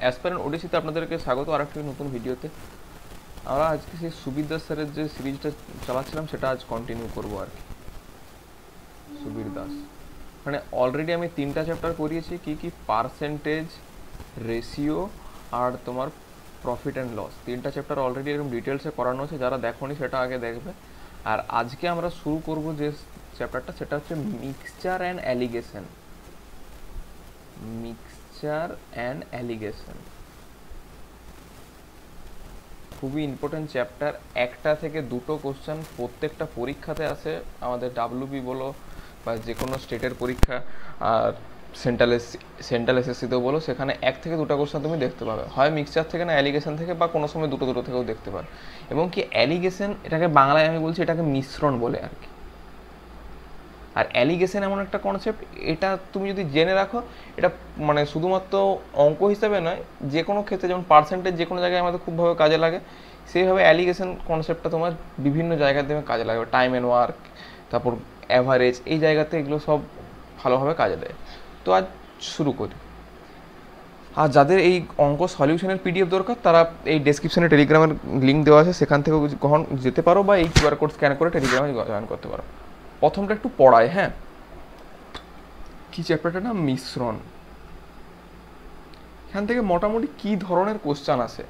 Aspirant ওডিসিতে আপনাদেরকে স্বাগত আরেকটি নতুন ভিডিওতে। আমরা আজকে সেই সুবীর দাস স্যারের যে সিরিজটা চালাচ্ছিলাম সেটা আজ কন্টিনিউ করবো আর কি। সুবীর দাস মানে অলরেডি আমি 3টা চ্যাপ্টার করিয়েছি, কি কি পার্সেন্টেজ, রেশিও আর তোমার প্রফিট অ্যান্ড লস। 3টা চ্যাপ্টার অলরেডি এরকম ডিটেলসে করানো আছে, যারা দেখোনি সেটা আগে দেখবে। আর আজকে আমরা শুরু করব যে চ্যাপ্টারটা, সেটা হচ্ছে mixture and allegation. Mixture and allegation খুবই ইম্পর্টেন্ট চ্যাপ্টার। 1টা থেকে 2টো কোশ্চেন প্রত্যেকটা পরীক্ষাতে আসে, আমাদের ডাব্লিউবি বলো বা যে কোনো স্টেটের পরীক্ষা আর সেন্ট্রাল এসএসসিতেও বলো, সেখানে 1 থেকে 2টা কোশ্চেন তুমি দেখতে পাবে, হয় মিক্সচার থেকে না অ্যালিগেশন থেকে, বা কোনো সময় দুটো থেকেও দেখতে পাবে। এবং কি অ্যালিগেশন, এটাকে বাংলায় আমি বলছি এটাকে মিশ্রণ বলে আর কি। আর অ্যালিগেশন এমন একটা কনসেপ্ট, এটা তুমি যদি জেনে রাখো, এটা মানে শুধুমাত্র অঙ্ক হিসাবে নয়, যে কোনো ক্ষেত্রে, যেমন পার্সেন্টেজ যে কোনো জায়গায় আমাদের খুবভাবে কাজে লাগে, সেইভাবে অ্যালিগেশন কনসেপ্টটা তোমার বিভিন্ন জায়গাতে কাজে লাগবে। টাইম অ্যান্ড ওয়ার্ক, তারপর অ্যাভারেজ, এই জায়গাতে এগুলো সব ভালোভাবে কাজে দেয়। তো আজ শুরু করি। আর যাদের এই অঙ্ক সলিউশনের পিডিএফ দরকার, তারা এই ডেসক্রিপশনে টেলিগ্রামের লিঙ্ক দেওয়া আছে, সেখান থেকেও গ্রহণ যেতে পারো, বা এই কিউআর কোড স্ক্যান করে টেলিগ্রামে জয়েন করতে পারো। প্রথমটা একটু পড়ায়, হ্যাঁ, কি চ্যাপ্টারটা না, মিশ্রণ। এখান থেকে মোটামুটি কি ধরনের কোশ্চেন আসে,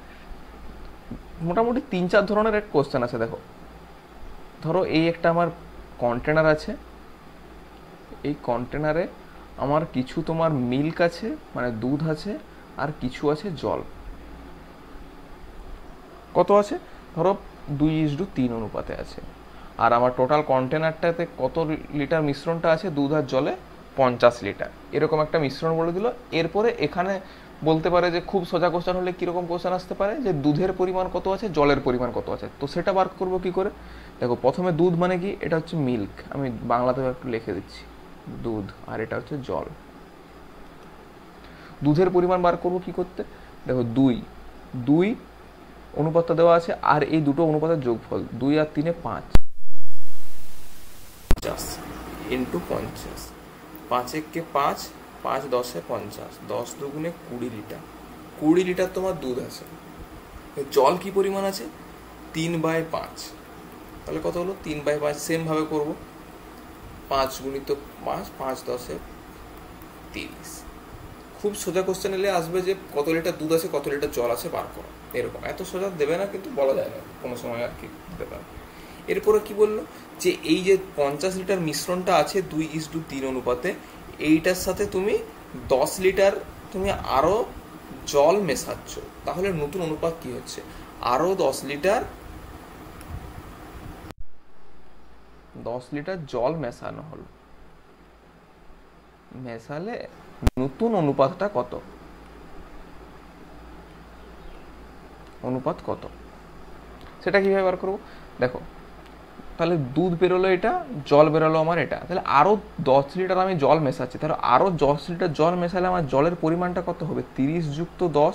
মোটামুটি 3-4 ধরনের এক কোশ্চেন আছে। দেখো, ধরো এই একটা আমার কন্টেনার আছে, এই কন্টেনারে আমার কিছু তোমার মিল্ক আছে, মানে দুধ আছে, আর কিছু আছে জল। কত আছে? ধরো 2:3 অনুপাতে আছে। আর আমার টোটাল কন্টেনারটাতে কত লিটার মিশ্রণটা আছে, দুধ আর জলে 50 লিটার। এরকম একটা মিশ্রণ বলে দিল। এরপরে এখানে বলতে পারে যে, খুব সোজা কোশ্চেন হলে কীরকম কোশ্চেন আসতে পারে, যে দুধের পরিমাণ কত আছে, জলের পরিমাণ কত আছে। তো সেটা বার করবো কী করে? দেখো, প্রথমে দুধ মানে কি, এটা হচ্ছে মিল্ক, আমি বাংলাতেও একটু লিখে দিচ্ছি, দুধ, আর এটা হচ্ছে জল। দুধের পরিমাণ বার করবো কি করতে? দেখো, 2 অনুপাতটা দেওয়া আছে, আর এই দুটো অনুপাতের যোগফল 2 আর 3 5 ইন্টু 50। 5 একে 5, 5 10 50, 10 দুগুণে 20 লিটার। 20 লিটার তোমার দুধ আছে। জল কি পরিমাণ আছে? 3/5। তাহলে কত হলো? 3/5। সেম ভাবে করবো, 5 গুণিত 5, 5 10 30। খুব সোজা কোশ্চেন এলে আসবে যে কত লিটার দুধ আছে, কত লিটার জল আছে বার করো, এরকম। এত সোজা দেবে না, কিন্তু বলা যায় না কোনো সময় আর কি দিতে পারে। এরপরে কি বললো, যে এই যে 50 লিটার মিশ্রণটা আছে 2:3 অনুপাতে, এইটার সাথে তুমি 10 লিটার তুমি আরো জল মেশাচ্ছ। তাহলে নতুন অনুপাত কি হচ্ছে? আরো 10 লিটার জল মেশানো হলো। মেশালে নতুন অনুপাতটা কত? অনুপাত কত সেটা কিভাবে বার করবো? দেখো, তাহলে দুধ বেরোলো এটা, জল বেরোলো আমার এটা, তাহলে আরো 10 লিটার আমি জল মেশাচ্ছি, তাহলে আরো 10 লিটার জল মেশালে আমার জলের পরিমাণটা কত হবে? 30 যুক্ত 10,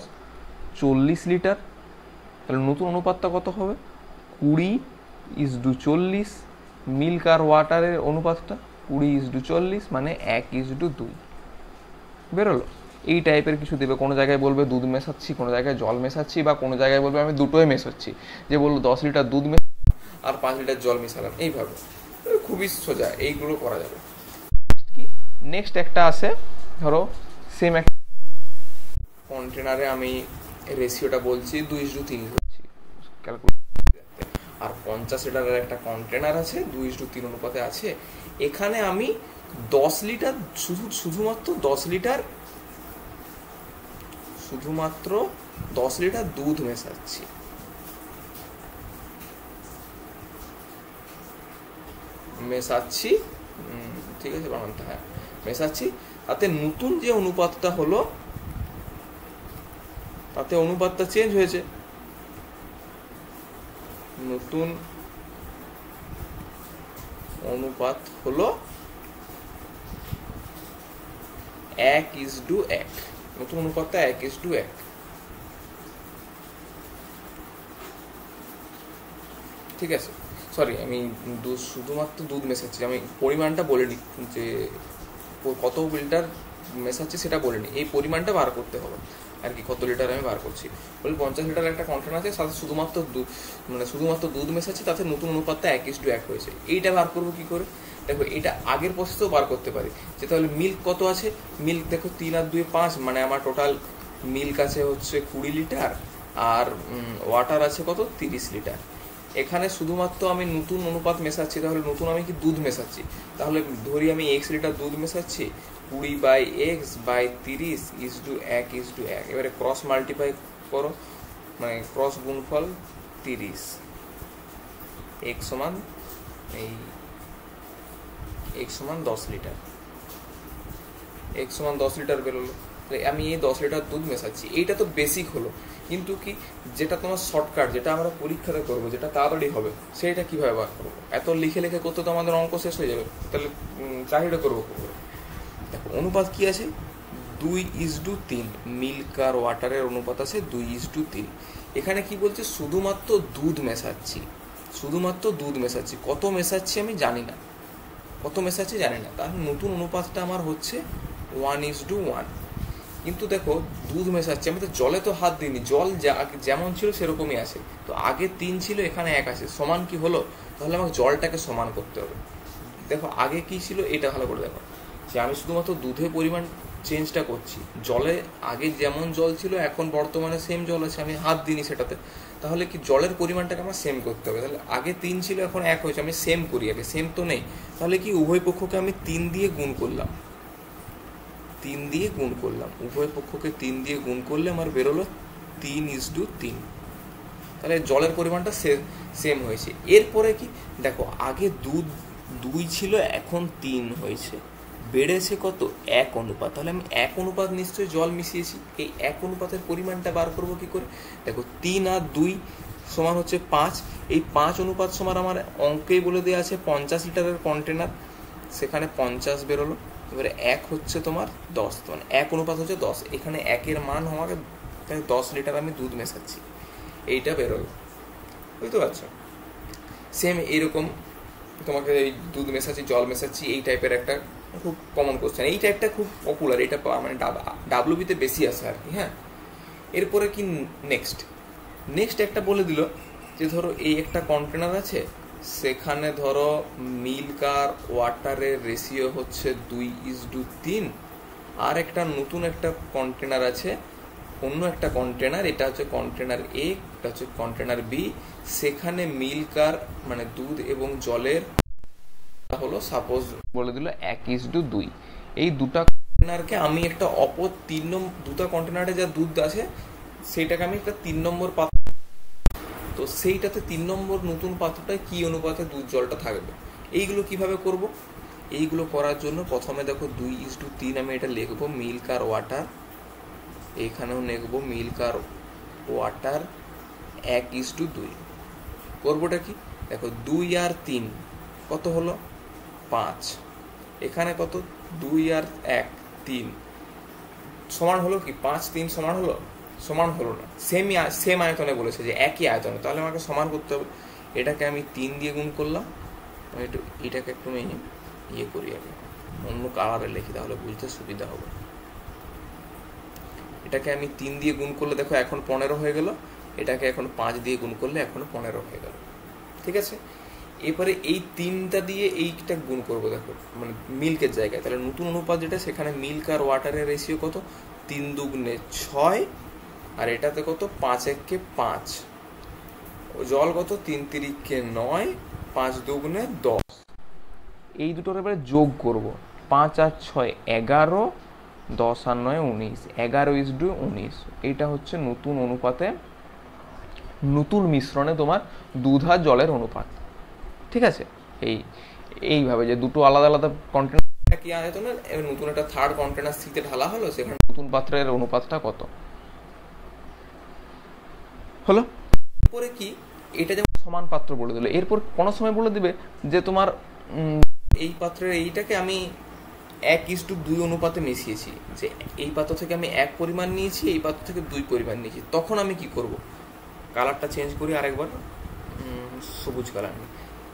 40 লিটার। তাহলে নতুন অনুপাতটা কত হবে? 20:40। মিল্ক আর ওয়াটারের অনুপাতটা 20:40, মানে 1:2 বেরোলো। এই টাইপের কিছু দেবে, কোনো জায়গায় বলবে দুধ মেশাচ্ছি, কোনো জায়গায় জল মেশাচ্ছি, বা কোনো জায়গায় বলবে আমি দুটোই মেশাচ্ছি, যে বললো 10 লিটার দুধ আর 5 লিটার জল মেশালাম। এইভাবে খুবই সোজা, এইগুলো করা যাবে। কি নেক্সট একটা আছে, ধরো সেম একটা কন্টেনারে আমি রেশিওটা বলছি 2:3 করছি ক্যালকুলেট, আর 50 লিটারের একটা কন্টেনার আছে, 2:3 অনুপাতে আছে। এখানে আমি 10 লিটার শুধুমাত্র 10 লিটার দুধ মেশাচ্ছি। ঠিক আছে, বানানটা, হ্যাঁ, মেশাচ্ছি। তাতে নতুন যে অনুপাতটা হলো, তাতে অনুপাতটা চেঞ্জ হয়েছে। নতুন অনুপাত হলো 1:1। নতুন অনুপাতটা 1:1। ঠিক আছে, সরি, আমি শুধুমাত্র দুধ মেশাচ্ছি, আমি পরিমাণটা বলিনি, যে কত লিটার মেশাচ্ছি সেটা বলিনি, এই পরিমাণটা বার করতে হবে। আর কি, কত লিটার আমি বার করছি। বলি 50 লিটার একটা কন্টেনার আছে, সাথে শুধুমাত্র দুধ মেশাচ্ছি, তাতে নতুন অনুপাতটা 1:1 হয়েছে। এইটা বার করবো কি করে? দেখো এটা আগের প্রসেসেও বার করতে পারি, যে তাহলে মিল্ক কত আছে, মিল্ক দেখো 3 আর 2 5, মানে আমার টোটাল মিল্ক আছে হচ্ছে 20 লিটার, আর ওয়াটার আছে কত 30 লিটার। এখানে শুধুমাত্র আমি নতুন অনুপাত মেশাচ্ছি, তাহলে নতুন আমি কি দুধ মেশাচ্ছি, তাহলে ধরি আমি x লিটার দুধ মেশাচ্ছি, 20/x/30:1:1। এবারে ক্রস মাল্টিপ্লাই করো, মানে ক্রস গুণফল 30, x সমান এই x সমান 10 লিটার, x সমান 10 লিটার বেরোলো। আমি এই 10 লিটার দুধ মেশাচ্ছি। এইটা তো বেসিক হলো, কিন্তু কি যেটা তোমার শর্টকাট, যেটা আমরা পরীক্ষাতে করবো, যেটা তাড়াতাড়ি হবে, সেইটা কিভাবে বার করবো? এত লিখে লিখে করতে তো আমাদের অঙ্ক শেষ হয়ে যাবে, তাহলে চাহিদা করবো। দেখো অনুপাত কি আছে, 2:3। মিল্ক আর ওয়াটারের অনুপাত আছে 2:3। এখানে কি বলছে, শুধুমাত্র দুধ মেশাচ্ছি, কত মেশাচ্ছি আমি জানি না, তাহলে নতুন অনুপাতটা আমার হচ্ছে 1:1। কিন্তু দেখো দুধ মেশাচ্ছি, আমি তো জলে তো হাত দিইনি, জল যেমন ছিল সেরকমই আছে। তো আগে 3 ছিল, এখানে 1 আছে, সমান কি হলো? তাহলে আমাকে জলটাকে সমান করতে হবে। দেখো আগে কি ছিল, এটা ভালো করে দেখো, যে আমি শুধুমাত্র দুধের পরিমাণ চেঞ্জটা করছি, জলে আগে যেমন জল ছিল এখন বর্তমানে সেম জল আছে, আমি হাত দিইনি সেটাতে। তাহলে কি জলের পরিমাণটাকে আমার সেম করতে হবে। তাহলে আগে 3 ছিল, এখন 1 হয়েছে, আমি সেম করি, আগে সেম তো নেই। তাহলে কি উভয় পক্ষকে আমি 3 দিয়ে গুণ করলাম, উভয় পক্ষকে 3 দিয়ে গুণ করলে আমার বেরোলো 3:3। তাহলে জলের পরিমাণটা সেম হয়েছে। এরপরে কি দেখো, আগে দুধ 2 ছিল, এখন 3 হয়েছে, বেড়েছে কত 1 অনুপাত। তাহলে আমি 1 অনুপাত নিশ্চয়ই জল মিশিয়েছি। এই 1 অনুপাতের পরিমাণটা বার করবো কি করে? দেখো 3 আর 2 সমান হচ্ছে 5। এই 5 অনুপাত সমান আমার অঙ্কেই বলে দেওয়া আছে 50 লিটারের কন্টেনার, সেখানে 50 বেরোলো। এবারে 1 হচ্ছে তোমার 10, মানে 1 অনুপাত হচ্ছে 10। এখানে 1-এর মান আমাকে 10 লিটার আমি দুধ মেশাচ্ছি, এইটা বেরোলো, বুঝতে পারছো? সেম এইরকম তোমাকে এই দুধ মেশাচ্ছি, জল মেশাচ্ছি, এই টাইপের একটা খুব কমন কোশ্চেন, এই টাইপটা খুব পপুলার, এটা মানে ডাব্লিউবিতে বেশি আসে আর কি। হ্যাঁ, এরপরে কি নেক্সট একটা বলে দিল, যে ধরো এই একটা কন্টেনার আছে, সেখানে ধরো মিল্ক আর ওয়াটারের রেশিও হচ্ছে 2:3, আর একটা নতুন একটা কন্টেনার আছে, অন্য একটা কন্টেনার, এটা হচ্ছে কন্টেনার এ, এটা হচ্ছে কন্টেনার বি, সেখানে মিল্ক আর মানে দুধ এবং জলের হলো সাপোজ বলে দিল 1:2। এই দুটা কন্টেনারকে আমি একটা অপর 3 নম্বর, দুটা কন্টেনারে যা দুধ আছে সেইটাকে আমি একটা 3 নম্বর পাত্র, তো সেইটাতে 3 নম্বর নতুন পাত্রটায় কি অনুপাতে দুধ জলটা থাকবে। এইগুলো কিভাবে করব? এইগুলো করার জন্য প্রথমে দেখো 2:3 আমি এটা লিখবো, মিল্ক আর ওয়াটার, এখানেও লিখবো মিল্ক আর ওয়াটার 1:2। করবোটা কি, দেখো 2 আর 3 কত হলো 5, এখানে কত 2 আর 1 3, সমান হলো কি 5 3 সমান হলো? সমান হলো না, সেম আয়তনে বলেছে, যে একই আয়তনে, তাহলে আমাকে সমান করতে হবে। এটাকে আমি 3 দিয়ে গুণ করলাম, এটাকে একটু ইয়ে করি আগে, অন্য কালারে লিখি, তাহলে বুঝতে সুবিধা হবে। এটাকে আমি 3 দিয়ে গুণ করলে দেখো এখন 15 হয়ে গেল, এটাকে এখন 5 দিয়ে গুণ করলে এখন 15 হয়ে গেল, ঠিক আছে। এরপরে এই 3টা দিয়ে এইটা গুণ করবো, দেখো মানে মিল্কের জায়গায়, তাহলে নতুন অনুপাত যেটা, সেখানে মিল্ক আর ওয়াটারের রেশিও কত 3×2 = 6, আর এটাতে কত 5×1 = 5, জল কত 3×3 = 9, 5×2 = 10। এই দুটোর এবারে যোগ করব, 5 আর 6 11, 10 আর 9 19, 11:19। এইটা হচ্ছে নতুন অনুপাতে, নতুন মিশ্রণে তোমার দুধ আর জলের অনুপাত, ঠিক আছে। এইভাবে যে দুটো আলাদা আলাদা কন্টেনার কি আয়তনের, এবার নতুন একটা থার্ড কন্টেনার সিতে ঢালা হলো, সেখানে নতুন পাত্রের অনুপাতটা কত হলো। এরপরে কি, এটা যেমন সমান পাত্র বলে দিল, এরপর কোনো সময় বলে দিবে যে তোমার এই পাত্রের এইটাকে আমি 1:2 অনুপাতে মিশিয়েছি, যে এই পাত্র থেকে আমি 1 পরিমাণ নিয়েছি, এই পাত্র থেকে 2 পরিমাণ নিয়েছি। তখন আমি কি করব, কালারটা চেঞ্জ করি আরেকবার, সবুজ কালার নিই।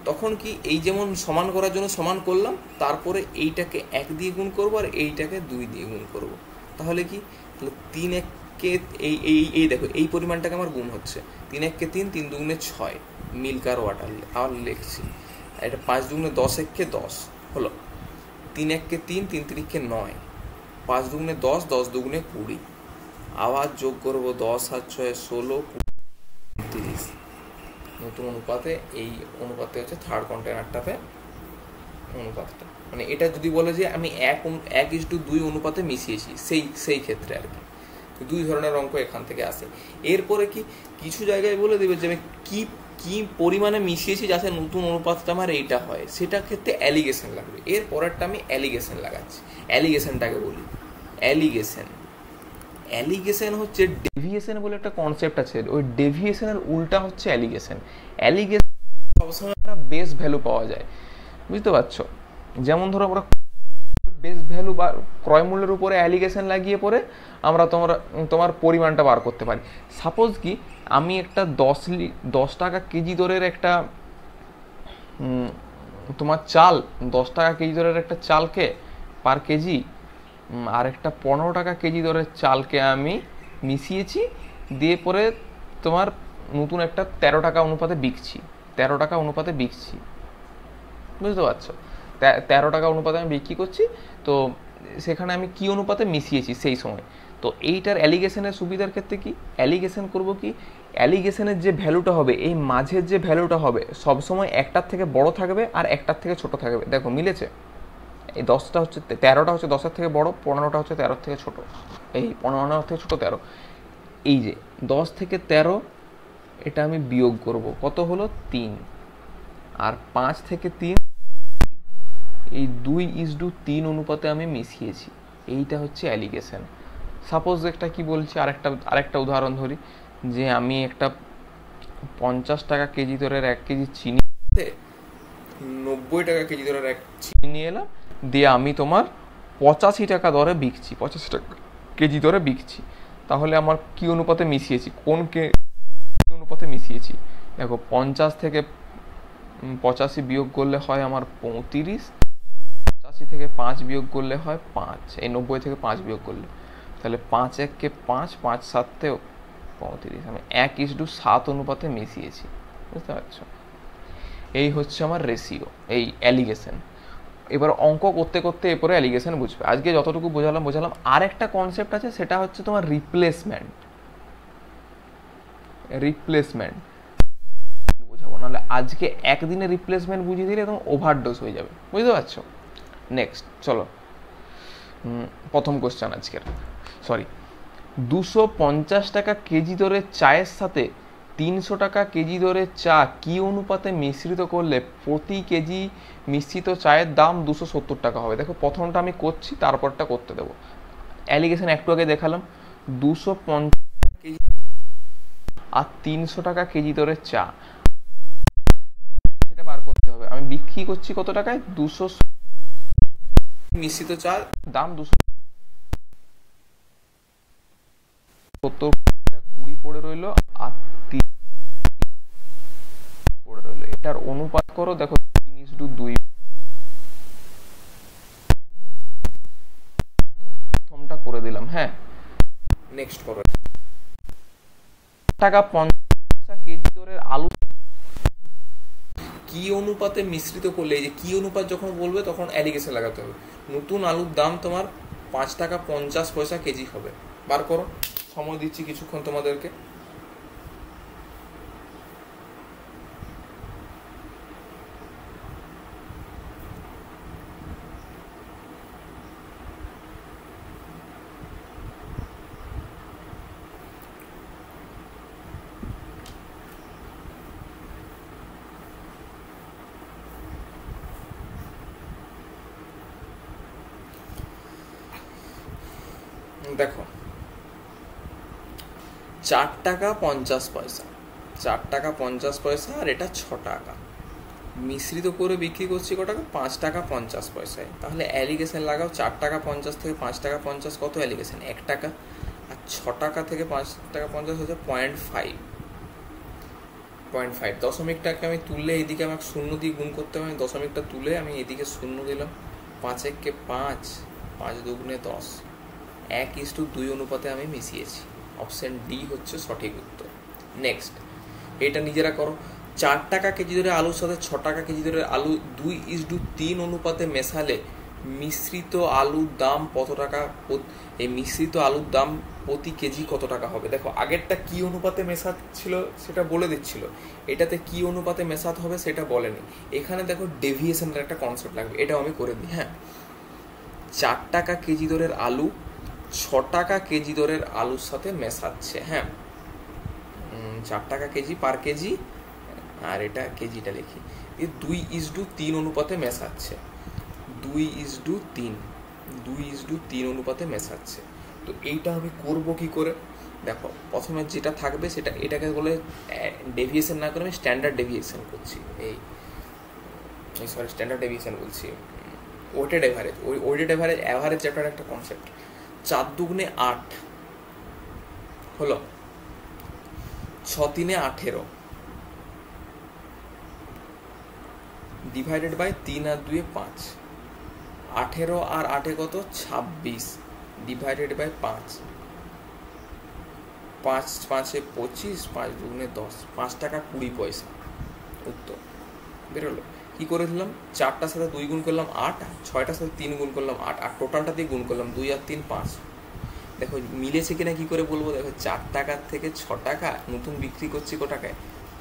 তখন কি, এই যেমন সমান করার জন্য সমান করলাম, তারপরে এইটাকে 1 দিয়ে গুণ করবো, আর এইটাকে 2 দিয়ে গুণ করব। তাহলে কি, 3 কে এই এই এই দেখো এই পরিমাণটাকে আমার গুণ হচ্ছে, 3 1 3, 3 2 6 মিল্ক আর ওয়াটার আর লিখছি। এটা 5 2 10 1 10 হলো, 3 1 3, 3 3 9, 5 2 10, 10 2 20, আবার যোগ করবো 10 আর 6 16 30। নতুন অনুপাতে এই অনুপাতে হচ্ছে থার্ড কন্টেনারটাতে অনুপাতটা, মানে এটা যদি বলে যে আমি 1:2 অনুপাতে মিশিয়েছি, সেই ক্ষেত্রে আর কি 2 ধরনের অঙ্ক এখান থেকে আসে। এরপরে কি কিছু জায়গায় বলে দেবে যে আমি কি পরিমাণে মিশিয়েছি যাতে নতুন অনুপাতটা আমার এইটা হয়, সেটা ক্ষেত্রে অ্যালিগেশন লাগবে। এর পরেরটা আমি অ্যালিগেশন লাগাচ্ছি। অ্যালিগেশনটাকে বলি অ্যালিগেশন হচ্ছে ডেভিয়েশন বলে একটা কনসেপ্ট আছে, ওই ডেভিয়েশনের উল্টা হচ্ছে অ্যালিগেশন। সবসময় একটা বেস ভ্যালু পাওয়া যায়, বুঝতে পারছো? যেমন ধরো আমরা বেস ভ্যালু বা ক্রয় মূল্যের উপরে অ্যালিগেশন লাগিয়ে পরে আমরা তোমার পরিমাণটা বার করতে পারি। সাপোজ কি আমি একটা 10 টাকা কেজি দরের একটা তোমার চাল, 10 টাকা কেজি দরের একটা চালকে পার কেজি আর একটা 15 টাকা কেজি দরের চালকে আমি মিশিয়েছি, দিয়ে পরে তোমার নতুন একটা 13 টাকা অনুপাতে বিকছি, বুঝতে পারছো? 13 টাকা অনুপাতে আমি বিক্রি করছি, তো সেখানে আমি কি অনুপাতে মিশিয়েছি সেই সময়। তো এইটার অ্যালিগেশনের সুবিধার ক্ষেত্রে কি অ্যালিগেশন করব, কি অ্যালিগেশনের যে ভ্যালুটা হবে, এই মাঝের যে ভ্যালুটা হবে সবসময় একটার থেকে বড় থাকবে আর একটার থেকে ছোট থাকবে। দেখো মিলেছে, এই 10টা হচ্ছে 13টা হচ্ছে 10-এর থেকে বড়, 15টা হচ্ছে 13-এর থেকে ছোট, এই 15 থেকে ছোট 13। এই যে 10 থেকে 13 এটা আমি বিয়োগ করব, কত হলো 3, আর 5 থেকে 3 এই 2:3 অনুপাতে আমি মিশিয়েছি, এইটা হচ্ছে অ্যালিগেশন। সাপোজ একটা কি বলছি, আরেকটা উদাহরণ ধরি, যে আমি একটা 50 টাকা কেজি দরের 1 কেজি চিনি, 90 টাকা কেজি দরের 1 চিনি নিয়ে এলাম, দিয়ে আমি তোমার 85 টাকা দরে বিকছি, 85 টাকা কেজি দরে বিকছি। তাহলে আমার কি অনুপাতে মিশিয়েছি, কোন অনুপাতে মিশিয়েছি? দেখো 50 থেকে 85 বিয়োগ করলে হয় আমার 35, 85 থেকে 5 বিয়োগ করলে হয় 5, এই 90 থেকে 5 বিয়োগ করলে, তাহলে 5 1 5, 5 7 35, আমি 1:7 অনুপাতে মিশিয়েছি, বুঝতে পারছো? এই হচ্ছে আমার রেশিও, এই অ্যালিগেশন। এবার অঙ্ক করতে করতে এরপরে অ্যালিগেশন বুঝবে। আজকে যতটুকু বোঝালাম। আর একটা কনসেপ্ট আছে, সেটা হচ্ছে তোমার রিপ্লেসমেন্ট বোঝাবো, নাহলে আজকে একদিনে রিপ্লেসমেন্ট বুঝিয়ে দিলে একদম ওভারডোজ হয়ে যাবে, বুঝতে পারছো? নেক্সট চলো, প্রথম কোশ্চেন আজকের, 250 টাকা কেজি দরে চায়ের সাথে 300 টাকা কেজি দরে চা কি অনুপাতে মিশ্রিত করলে প্রতি কেজি মিশ্রিত চায়ের দাম 270 টাকা হবে? দেখো প্রথমটা আমি করছি, তারপরটা করতে দেবো। অ্যালিগেশন একটু আগে দেখালাম, 250 কেজি আর 300 টাকা কেজি দরে চা, সেটা বার করতে হবে। আমি বিক্রি করছি কত টাকায়? 200, মিশ্রিত চা দাম 270, 20 পড়ে রইলো আর 3 পড়ে রইলো। এটার অনুপাত করো, দেখো 3:2। প্রথমটা করে দিলাম, হ্যাঁ। নেক্সট করো, টাকা 50 কেজি দরের আলু কি অনুপাতে মিশ্রিত করলে, এই যে কি অনুপাত যখন বলবে তখন অ্যালিগেশন লাগাতে হবে। নতুন আলুর দাম তোমার 5 টাকা 50 পয়সা কেজি হবে। বার করো, সময় দিচ্ছি কিছুক্ষণ তোমাদেরকে। দেখো 4 টাকা 50 পয়সা, 4 টাকা 50 পয়সা, আর এটা 6 টাকা মিশ্রিত করে বিক্রি করছি কত টাকা? 5 টাকা 50 পয়সায়। তাহলে অ্যালিগেশন লাগাও, 4 টাকা 50 থেকে 5 টাকা 50 কত অ্যালিগেশন? 1 টাকা। আর 6 টাকা থেকে 5 টাকা 50 হচ্ছে 0.5। দশমিকটাকে আমি তুললে এইদিকে আমাকে শূন্য দিয়ে গুণ করতে হবে। দশমিকটা তুলে আমি এদিকে শূন্য দিলাম, 5 1 5, 5 2 10, 1:2 অনুপাতে আমি মিশিয়েছি। অপশন ডি হচ্ছে সঠিক উত্তর। নেক্সট, এটা নিজেরা করো। 4 টাকা কেজি দরে আলুর সাথে 6 টাকা কেজি দরে আলু 2:3 অনুপাতে মেশালে মিশ্রিত আলুর দাম কত টাকা, এই মিশ্রিত আলুর দাম প্রতি কেজি কত টাকা হবে? দেখো আগেরটা কি অনুপাতে মেশাচ্ছিল সেটা বলে দিচ্ছিল, এটাতে কি অনুপাতে মেশাতে হবে সেটা বলেনি। এখানে দেখো ডেভিয়েশনের একটা কনসেপ্ট লাগবে, এটাও আমি করে দিই। হ্যাঁ, 4 টাকা কেজি দরের আলু 6 টাকা কেজি দরের আলুর সাথে মেশাচ্ছে। হ্যাঁ, 4 টাকা কেজি পার কেজি, আর এটা কেজিটা লিখি, এই 2:3 অনুপাতে মেশাচ্ছে, 2:3 অনুপাতে মেশাচ্ছে। তো এইটা আমি করব কি করে? দেখো প্রথমে যেটা থাকবে সেটা, এটাকে বলে ডেভিয়েশন না করে আমি স্ট্যান্ডার্ড ডেভিয়েশন করছি। স্ট্যান্ডার্ড ডেভিয়েশন বলছি, weighted average. Weighted average chapter একটা কনসেপ্ট। 4 দুগুণে 8 হলো, 6 তিনে 18 ডিভাইডেড বাই 3 আর 2 5, 18 আর 8 কত 26 ডিভাইডেড বাই 5, 5 5 25, 5 দুগুণে 10, 5 টাকা 20 পয়সা উত্তর বেরোলো। কি করে দিলাম, 4টার সাথে 2 গুণ করলাম 8, 6টার সাথে 3 গুণ করলাম 8, আর টোটালটা দিয়ে গুণ করলাম 2 আর 3 5। দেখো মিলেছে কিনা কি করে বলবো? দেখো 4 টাকার থেকে 6 টাকা নতুন বিক্রি করছি কত টাকায়,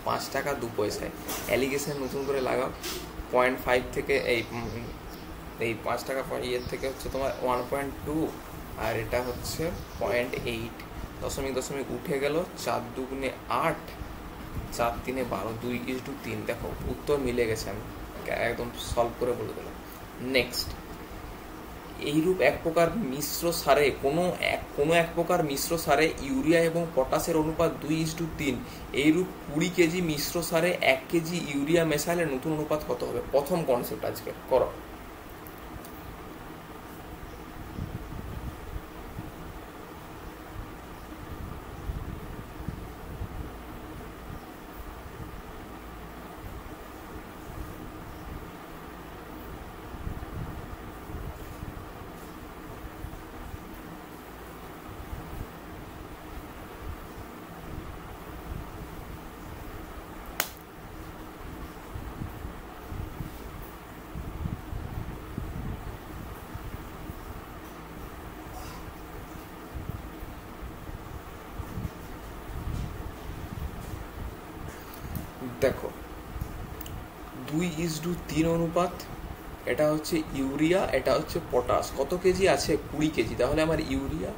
5 টাকা 2 পয়সায়। অ্যালিগেশন নতুন করে লাগাও, 0.5 থেকে এই 5 টাকা ইয়ের থেকে হচ্ছে তোমার 1.2, আর এটা হচ্ছে 0.8, দশমিক দশমিক উঠে গেল, 4 দুগুণে 8, 4 তিনে 12, 2:3। দেখো উত্তর মিলে গেছে, আমি একদম সলভ করে বলে দিলাম। নেক্সট, এইরূপ এক প্রকার মিশ্র সারে কোনো এক প্রকার মিশ্র সারে ইউরিয়া এবং পটাশের অনুপাত 2:3, এইরূপ 20 কেজি মিশ্র সারে 1 কেজি ইউরিয়া মেশালে নতুন অনুপাত কত হবে? প্রথম কনসেপ্ট আজকে করো। দেখো 2:3 অনুপাত, এটা হচ্ছে ইউরিয়া, এটা হচ্ছে পটাশ। কত কেজি আছে? 20 কেজি। তাহলে আমার ইউরিয়া,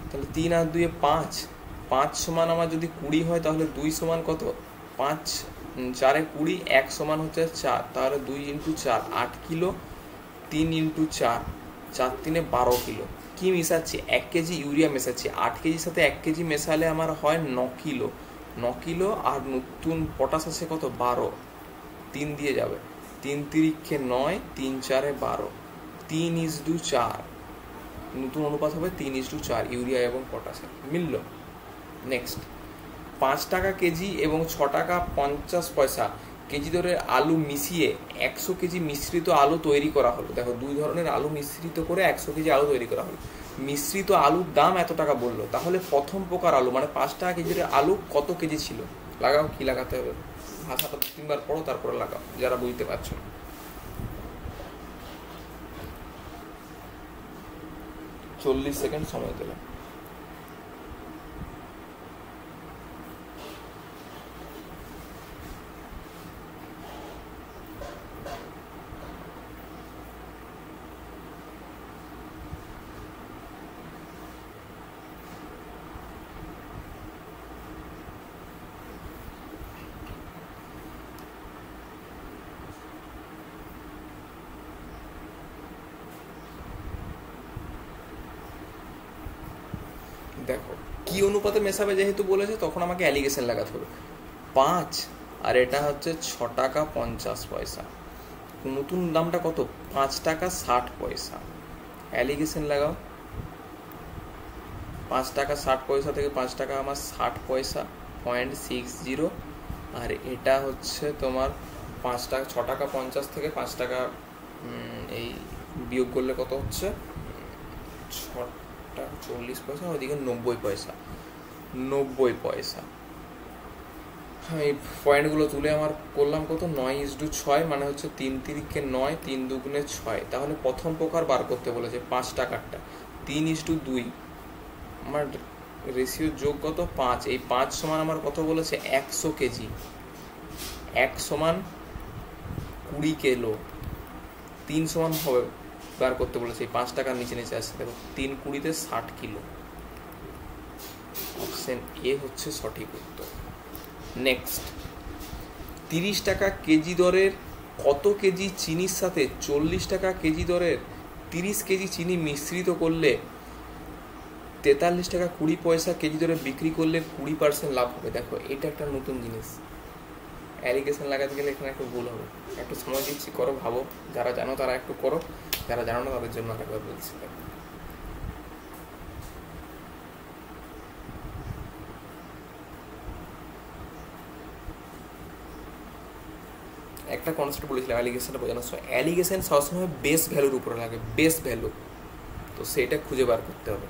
তাহলে 3 আর 2 5, 5 সমান আমার যদি 20 হয় তাহলে 2 সমান কত, 5 4 20, 1 সমান হচ্ছে 4, তাহলে 2 × 4 8 কিলো, 3 × 4 4 3 12 কিলো। কি মেশাচ্ছি? 1 কেজি ইউরিয়া মেশাচ্ছি। 8 কেজির সাথে 1 কেজি মেশালে আমার হয় 9 কিলো, 9 কিলো। আর নতুন পটাশ আছে কত, 12, 3 দিয়ে যাবে, 3 তিরিক্ষে 9, 3 4 12, 3:4, নতুন অনুপাত হবে 3:4 ইউরিয়া এবং পটাশের। মিলল? নেক্সট, 5 টাকা কেজি এবং 6 টাকা 50 পয়সা কেজি দরে আলু মিশিয়ে 100 কেজি মিশ্রিত আলু তৈরি করা হলো। দেখো 2 ধরনের আলু মিশ্রিত করে 100 কেজি আলু তৈরি করা হলো। মিশ্রিত আলুর দাম এত টাকা বললো, তাহলে প্রথম প্রকার আলু মানে 5 টাকা কেজি দরে আলু কত কেজি ছিল? লাগাও, কি লাগাতে হবে? ভাষাটা 3বার পড়ো তারপরে লাগাও, যারা বুঝতে পারছো না। 40 সেকেন্ড সময় দিলাম। দেখো কি অনুপাতে মেশাবে যেহেতু বলেছে, তখন আমাকে অ্যালিগেশন লাগাতে হবে। 5 আর এটা হচ্ছে 6 টাকা 50 পয়সা, নতুন দামটা কত, 5 টাকা 60 পয়সা। অ্যালিগেশন লাগাও, 5 টাকা 60 পয়সা থেকে 5 টাকা আমার 60 পয়সা, 0.60। আর এটা হচ্ছে তোমার 5 টাকা, 6 টাকা 50 থেকে 5 টাকা এই বিয়োগ করলে কত হচ্ছে, 6 টাকা 40 পয়সা, ওইদিকে 90 পয়সা। 90 পয়সা। এই পয়েন্টগুলো তুলে আমার করলাম কত, 9:6, মানে হচ্ছে 3 তিরিকে 9, 3 দুগুণে 6। তাহলে প্রথম প্রকার বার করতে বলেছে 5 টাকারটা, 3:2, আমার রেশিও যোগ কত 5। এই 5 সমান আমার কত বলেছে 100 কেজি, 1 সমান 20 কিলো, 3 সমান হবে বার করতে বলেছে। এই 5 টাকার নিচে নিচে আসছে, দেখো 3 20-তে 60 কিলো। অপশন এ হচ্ছে সঠিক উত্তর। নেক্সট, 30 টাকা কেজি দরের কত কেজি চিনির সাথে 40 টাকা কেজি দরের 30 কেজি চিনি মিশ্রিত করলে 43 টাকা 20 পয়সা কেজি দরে বিক্রি করলে 20% লাভ হবে? দেখো এটা একটা নতুন জিনিস, অ্যালিগেশন লাগাতে গেলে এখানে একটু ভুল হবে। একটু সময় দিচ্ছি, করো, ভাবো, যারা জানো তারা একটু করো, যারা জানো না তাদের জন্য আরেকবার বলছি। একটা কনসেপ্ট বলেছিলাম অ্যালিগেশনটা বোঝানোর সময়, অ্যালিগেশন সবসময় বেস ভ্যালুর উপরে লাগে, বেস ভ্যালু, তো সেটা খুঁজে বার করতে হবে।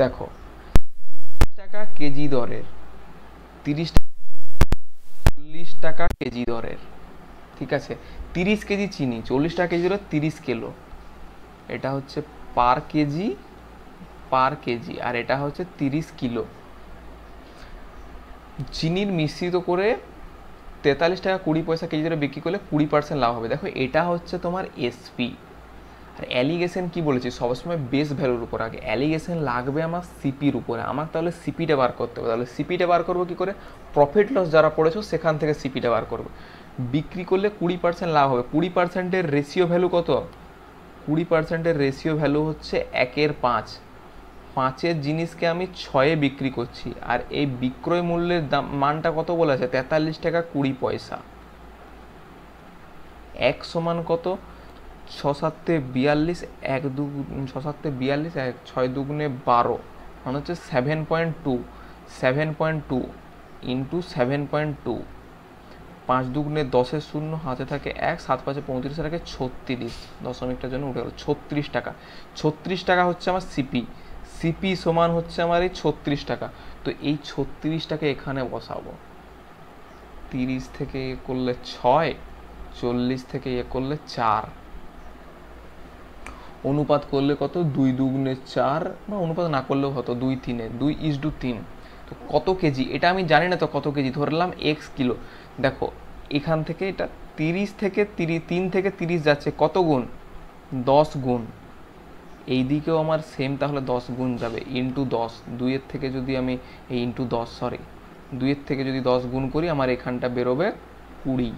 দেখো টাকা কেজি দরের 30 40 টাকা কেজি দরের, ঠিক আছে, 30 কেজি চিনি 40 টাকা কেজি দরের 30 কিলো, এটা হচ্ছে পার কেজি, আর এটা হচ্ছে 30 কিলো। চিনির মিশ্রিত করে 43 টাকা 20 পয়সা কেজি দরে বিক্রি করলে 20% লাভ হবে। দেখো এটা হচ্ছে তোমার এসপি। আর অ্যালিগেশন কি বলেছি, সবসময় বেস ভ্যালুর উপর আগে, অ্যালিগেশন লাগবে আমার সিপির উপরে। আমার তাহলে সিপিটা বার করতে হবে। তাহলে সিপিটা বার করবো কি করে, প্রফিট লস যারা পড়েছো সেখান থেকে সিপিটা বার করবো। বিক্রি করলে 20% লাভ হবে। 20%-এর রেশিও ভ্যালু কত, 20%-এর রেশিও ভ্যালু হচ্ছে 1/5। 5-এর জিনিসকে আমি 6-এ বিক্রি করছি, আর এই বিক্রয় মূল্যের দাম মানটা কত বলেছে 43 টাকা 20 পয়সা। 1 সমান কত, 6×7=42, 6×7=42, 6×2=12, মানে হচ্ছে 7.2, 7.2 ইন্টু 7.2, 5×2=10, শূন্য হাতে থাকে 1, 7×5=35, থাকে 36, দশমিকটার জন্য উঠে গেল 36 টাকা। 36 টাকা হচ্ছে আমার সিপি, সিপি সমান হচ্ছে আমার এই 36 টাকা। তো এই 36 টাকা এখানে বসাবো, 30 থেকে এ করলে 6, 40 থেকে এ করলে 4, অনুপাত করলে কত, 2×4, বা অনুপাত না করলেও হতো 2/3, 2:3। তো কত কেজি এটা আমি জানি না, তো কত কেজি ধরলাম এক্স কিলো। দেখো এখান থেকে এটা 30 থেকে 3 থেকে 30 যাচ্ছে, কত গুণ, 10 গুণ। এই দিকেও আমার সেম, তাহলে 10 গুণ যাবে, ইন্টু 10, 2-এর থেকে যদি আমি এই ইন্টু 10, সরি, 2-এর থেকে যদি 10 গুণ করি আমার এখানটা বেরোবে 20।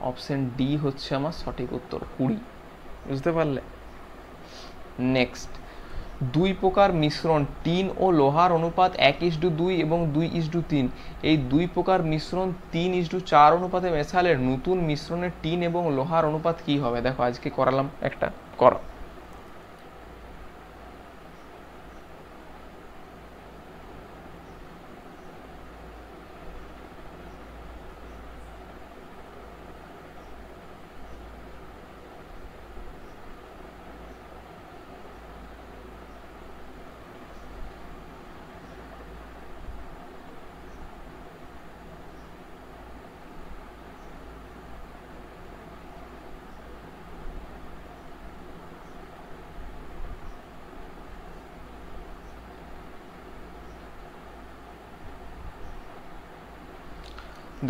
অপশন ডি হচ্ছে আমার সঠিক উত্তর, 20। বুঝতে পারলে? নেক্সট, 2 প্রকার মিশ্রণ টিন ও লোহার অনুপাত 1:2 এবং 2:3। এই 2 প্রকার মিশ্রণ 3:4 অনুপাতে মেশালে নতুন মিশ্রণের টিন এবং লোহার অনুপাত কি হবে? দেখো আজকে করালাম একটা, করো।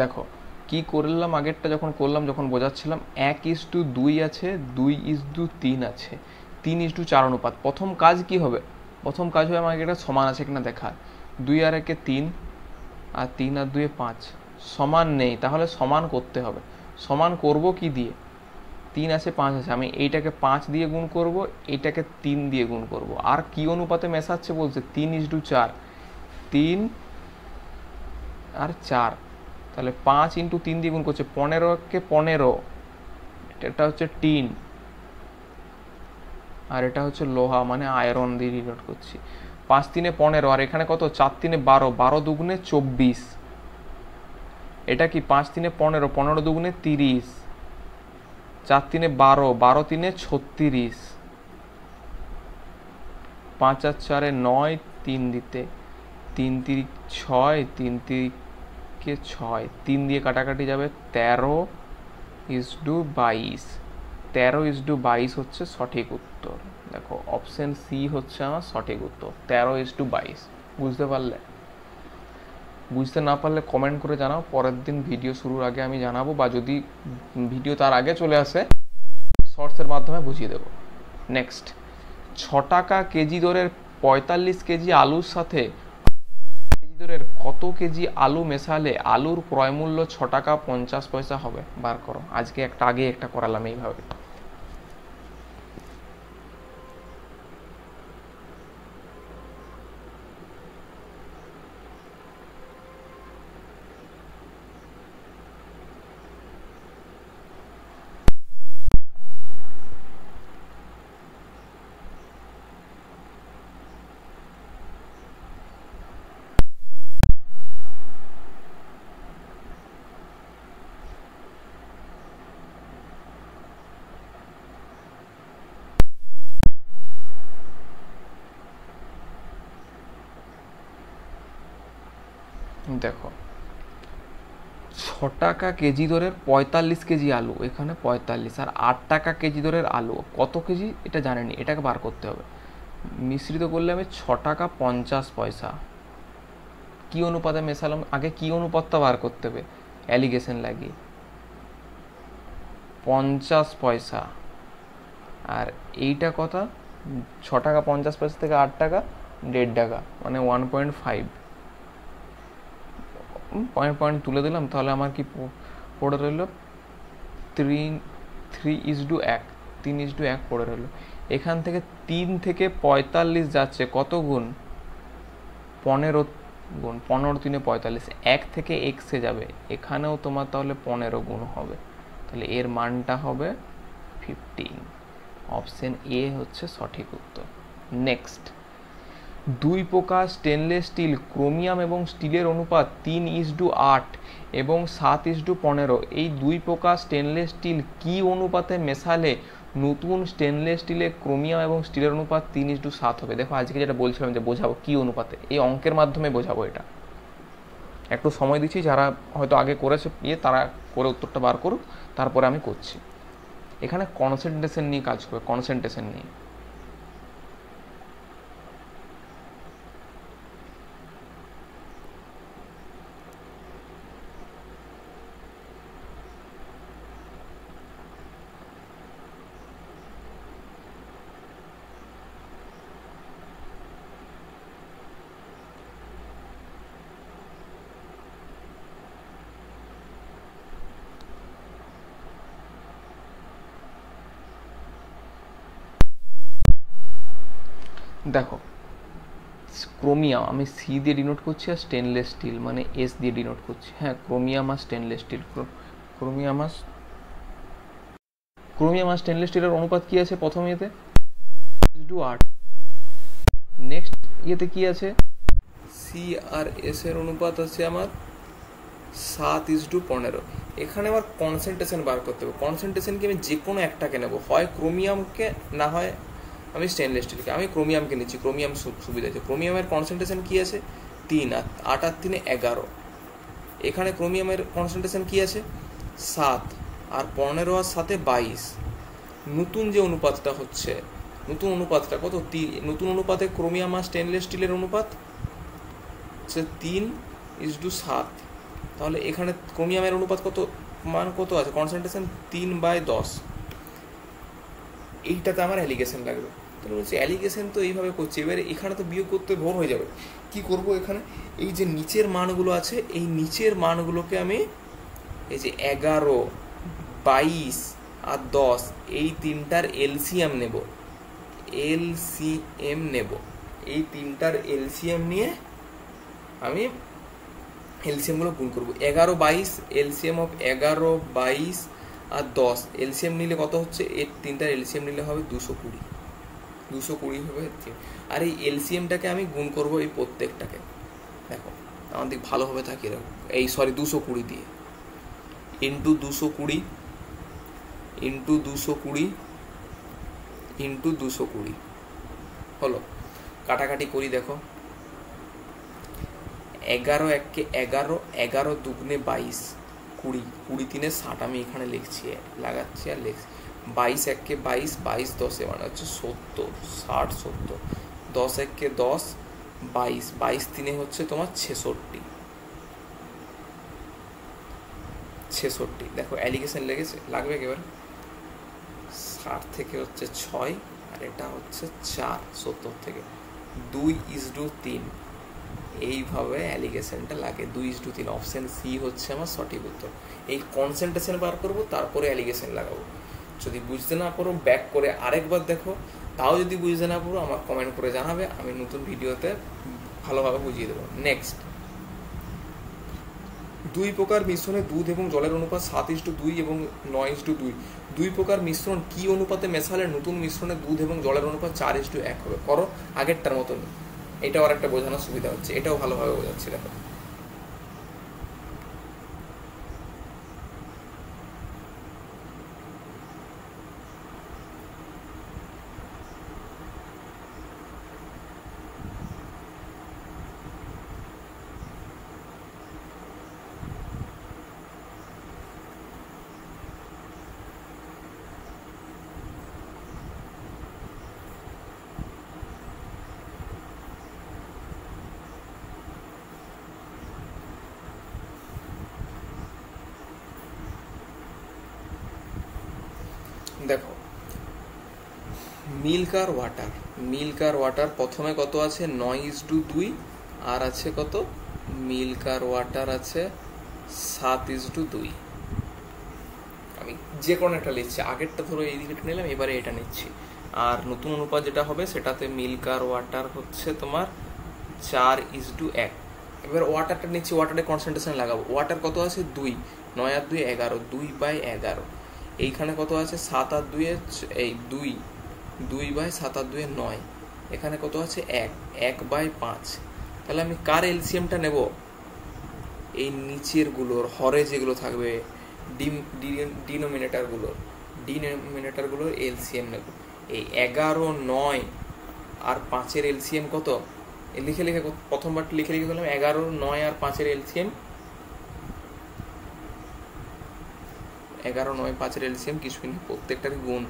দেখো কি করলাম, আগেরটা যখন করলাম, যখন বোঝাচ্ছিলাম 1:2 আছে, 2:3 আছে, 3:4 অনুপাত। প্রথম কাজ কি হবে, প্রথম কাজ হবে আমাকে এটা সমান আছে কিনা দেখা। 2 আর 1-এ 3, আর 3 আর 2-এ 5, সমান নেই, তাহলে সমান করতে হবে। সমান করব কি দিয়ে, 3 আছে 5 আছে, আমি এইটাকে 5 দিয়ে গুণ করব, এইটাকে 3 দিয়ে গুণ করব। আর কি অনুপাতে মেশাচ্ছে বলছে, 3:4, 3 আর 4, তাহলে 5×3 দিয়ে গুণ করছে, 15-কে 15, এটা হচ্ছে টিন, আর এটা হচ্ছে লোহা, মানে আয়রন দিয়ে ডিনোট করছি। 5 3 15, আর এখানে কত 4 3 12, 12 দুগুণে 24, এটা কি 5 3 15, 15 দুগুণে 30, 4 3 12, 12 3 36, 5 আর 4 9, 3 দিতে 3 3 6, 3 3 কে 6, 3 দিয়ে কাটাকাটি যাবে, 13:22, 13:22 হচ্ছে সঠিক উত্তর। দেখো অপশন সি হচ্ছে আমার সঠিক উত্তর, 13:22। বুঝতে পারলে? বুঝতে না পারলে কমেন্ট করে জানাও, পরের দিন ভিডিও শুরুর আগে আমি জানাবো, বা যদি ভিডিও তার আগে চলে আসে শর্টসের মাধ্যমে বুঝিয়ে দেবো। নেক্সট, 6 টাকা কেজি দরের 45 কেজি আলুর সাথে কেজি দরের কত কেজি আলু মেশালে আলুর ক্রয়মূল্য 6 টাকা 50 পয়সা হবে? বার করো। আজকে আগে একটা করালাম এইভাবে। দেখো 6 টাকা কেজি দরের 45 কেজি আলু, এখানে 45, আর 8 টাকা কেজি দরের আলু কত কেজি এটা জানেনি, এটাকে বার করতে হবে। মিশ্রিত করলে আমি 6 টাকা 50 পয়সা, কি অনুপাতে মেশালাম, আগে কি অনুপাতটা বার করতে হবে, অ্যালিগেশন লাগিয়ে 50 পয়সা, আর এইটা কথা 6 টাকা 50 পয়সা থেকে 8 টাকা 1.5 টাকা, মানে 1.5 পয়েন্ট তুলে দিলাম। তাহলে আমার কি পড়ে রইল 3:1, 3:1 পড়ে রইল। এখান থেকে 3 থেকে 45 যাচ্ছে কত গুণ, 15 গুণ, 15 3 45, 1 থেকে এক্সে যাবে, এখানেও তোমার তাহলে 15 গুণ হবে, তাহলে এর মানটা হবে 15। অপশন এ হচ্ছে সঠিক উত্তর। নেক্সট, 2 প্রকার স্টেনলেস স্টিল, ক্রোমিয়াম এবং স্টিলের অনুপাত 3:8 এবং 7:15, এই 2 প্রকার স্টেনলেস স্টিল কি অনুপাতে মেশালে নতুন স্টেনলেস স্টিলে ক্রোমিয়াম এবং স্টিলের অনুপাত 3:7 হবে? দেখো আজকে যেটা বলছিলাম যে বোঝাবো কি অনুপাতে, এই অঙ্কের মাধ্যমে বোঝাবো। এটা একটু সময় দিচ্ছি, যারা হয়তো আগে করেছে তারা করে উত্তরটা বার করুক, তারপরে আমি করছি। এখানে কনসেন্ট্রেশন নিয়ে কাজ করবে, কনসেন্ট্রেশন নিয়ে। দেখো ক্রোমিয়াম আমি সি দিয়ে ডিনোট করছি, আর স্টেনলেস স্টিল মানে এস দিয়ে ডিনোট করছি। হ্যাঁ, ক্রোমিয়াম আর স্টেনলেস স্টিল, ক্রোমিয়াম আর স্টেনলেস স্টিলের অনুপাত কি আছে প্রথম ইয়েতে 8, নেক্সট ইয়েতে কি আছে, সি আর এস এর অনুপাত আছে আমার 7:15। এখানে আমার কনসেন্ট্রেশন বার করতে হবে। কনসেন্ট্রেশনকে আমি যে কোনো একটাকে নেবো, হয় ক্রোমিয়ামকে না হয় আমি স্টেনলেস স্টিলকে। আমি ক্রোমিয়ামকে নিচ্ছি, ক্রোমিয়াম সুবিধা আছে। ক্রোমিয়ামের কনসেন্ট্রেশন কি আছে 3, আর 8 আর 3 11। এখানে ক্রোমিয়ামের কনসেন্ট্রেশন কি আছে 7, আর 15 আর 7 22। নতুন যে অনুপাতটা হচ্ছে, নতুন অনুপাতটা কত, নতুন অনুপাতে ক্রোমিয়াম আর স্টেনলেস স্টিলের অনুপাত হচ্ছে 3:7। তাহলে এখানে ক্রোমিয়ামের অনুপাত কত, মান কত আছে, কনসেন্ট্রেশন 3/10। এইটাতে আমার অ্যালিগেশন লাগবে। তাহলে বলছি অ্যালিগেশন তো এইভাবে করছি, এবারে এখানে তো বিয়োগ করতে ভোর হয়ে যাবে। কি করব, এখানে এই যে নিচের মানগুলো আছে, এই নিচের মানগুলোকে আমি এই যে 11, 22 আর 10 এই তিনটার এলসিএম নেব, এই তিনটার এলসিএম নিয়ে আমি এলসিএমগুলো গুণ করবো। 11, 22, এলসিএম অফ 11, 22 আর 10 এলসিএম নিলে কত হচ্ছে, এর তিনটার এলসিএম নিলে হবে 220। 220 হবে। আর এই এলসিএমটাকে আমি গুণ করবো এই প্রত্যেকটাকে, দেখো আমার দিক ভালোভাবে তাকিয়ে রাখো, এই 220 দিয়ে ইন্টু 220 ইন্টু 220 ইন্টু 220 হলো। কাটাকাটি করি, দেখো 11 একে 11, 11 দুগুণে 22, 20, 20 তিনে 60, আমি এখানে লিখছি, লাগাচ্ছি আর লিখছি। 22 একে 22, 22 10 মানে হচ্ছে 70, 60 70, 10 একে 10, 22, 22 তিনে হচ্ছে তোমার 66, 66। দেখো অ্যালিগেশন লেগেছে, লাগবে একেবারে 60 থেকে হচ্ছে 6, আর এটা হচ্ছে 4, 70 থেকে 2:3, এইভাবে অ্যালিগেশনটা লাগে 2:3। অপশন সি হচ্ছে আমার সঠিক উত্তর। এই কনসেন্ট্রেশন বার করবো, তারপরে অ্যালিগেশন লাগাবো। যদি বুঝতে না পারো ব্যাক করে আরেকবার দেখো, তাও যদি বুঝতে না পারো আমার কমেন্ট করে জানাবে, আমি নতুন ভিডিওতে ভালোভাবে বুঝিয়ে দেবো। নেক্সট, 2 প্রকার মিশ্রণে দুধ এবং জলের অনুপাত 7:2 এবং 9:2। 2 প্রকার মিশ্রণ কি অনুপাতে মেশালে নতুন মিশ্রণে দুধ এবং জলের অনুপাত 4:1 হবে? করো আগেরটার মতন, এটাও আর একটা বোঝানোর সুবিধা হচ্ছে, এটাও ভালোভাবে বোঝাচ্ছি। দেখো দেখো মিল্ক আর ওয়াটার প্রথমে কত আছে? 9:2, আর আছে কত? মিল্ক আর ওয়াটার আছে 7:2। আমি যে কোনো একটা লিখছি, আগেরটা ধরো এই দিকে নিলাম, এবারে এটা নিচ্ছি। আর নতুন অনুপাত যেটা হবে সেটাতে মিল্ক আর ওয়াটার হচ্ছে তোমার 4:1। এবার ওয়াটারটা নিচ্ছি, ওয়াটারের কনসেন্ট্রেশন লাগাবো। ওয়াটার কত আছে? 2, 9 আর 2 11, 2/11। এইখানে কত আছে? 7 আর 2 এই 2/7 আর 2 9। এখানে কত আছে? 1/5। তাহলে আমি কার এলসিএমটা নেব? এই নিচের গুলোর, হরে যেগুলো থাকবে ডিনোমিনেটারগুলোর এলসিএম নেব। এই 11, 9 আর 5-এর এলসিএম কত? লিখে প্রথমবার লিখে গেলাম 11, 9 আর 5-এর এলসিএম 11, 9, 5-এর এলসিএম কিছু নেই, প্রত্যেকটার গুণ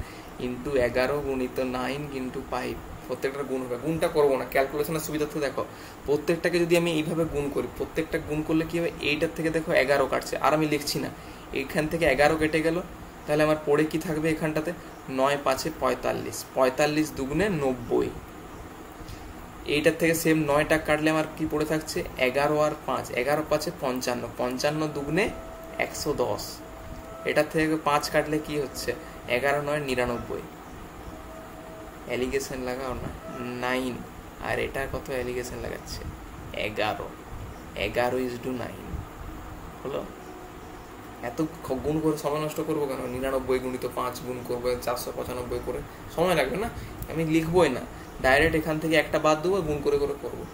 ইন্টু 11 গুণিত 9 ইন্টু 5, প্রত্যেকটার গুণ হবে। গুণটা করবো না, ক্যালকুলেশনের সুবিধার্থে দেখো প্রত্যেকটাকে যদি আমি এইভাবে গুণ করি, প্রত্যেকটা গুণ করলে কি হবে? এইটার থেকে দেখো 11 কাটছে, আর আমি লিখছি না, এইখান থেকে 11 কেটে গেল। তাহলে আমার পড়ে কি থাকবে এখানটাতে? 9 5-এ 45, 45 দুগুণে 90। এইটার থেকে সেম 9টা কাটলে আমার কি পড়ে থাকছে? 11 আর 5, 11 5-এ 55, 55 দুগুণে 110। এটার থেকে 5 কাটলে কি হচ্ছে? 11 9 99। অ্যালিগেশন লাগাও না, 9। আর এটা কত অ্যালিগেশন লাগাচ্ছে? 11, 11:9 হলো। এত গুণ করে সময় নষ্ট করবো কেন? 99 গুণিত 5 গুণ করবো 495 করে, সময় লাগবে না, আমি লিখবোই না, ডাইরেক্ট এখান থেকে একটা বাদ দেবো, গুণ করে করে করবো।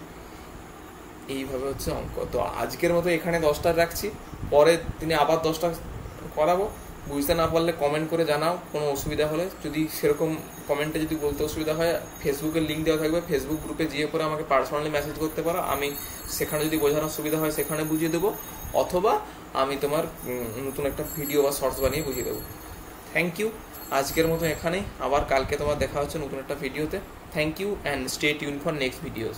এইভাবে হচ্ছে অঙ্ক। তো আজকের মতো এখানে 10টা রাখছি, পরে দিনে আবার 10টা করাবো। বুঝতে না পারলে কমেন্ট করে জানাও, কোনো অসুবিধা হলে। যদি সেরকম কমেন্টে যদি বলতে অসুবিধা হয়, ফেসবুকের লিঙ্ক দেওয়া থাকবে, ফেসবুক গ্রুপে গিয়ে পরে আমাকে পার্সোনালি মেসেজ করতে পারো, আমি সেখানে যদি বোঝানোর সুবিধা হয় সেখানে বুঝিয়ে দেবো, অথবা আমি তোমার নতুন একটা ভিডিও বা শর্টস বানিয়ে বুঝিয়ে দেবো। থ্যাংক ইউ, আজকের মতো এখানেই, আবার কালকে তোমার দেখা হচ্ছে নতুন একটা ভিডিওতে। Thank you and stay tune for next videos.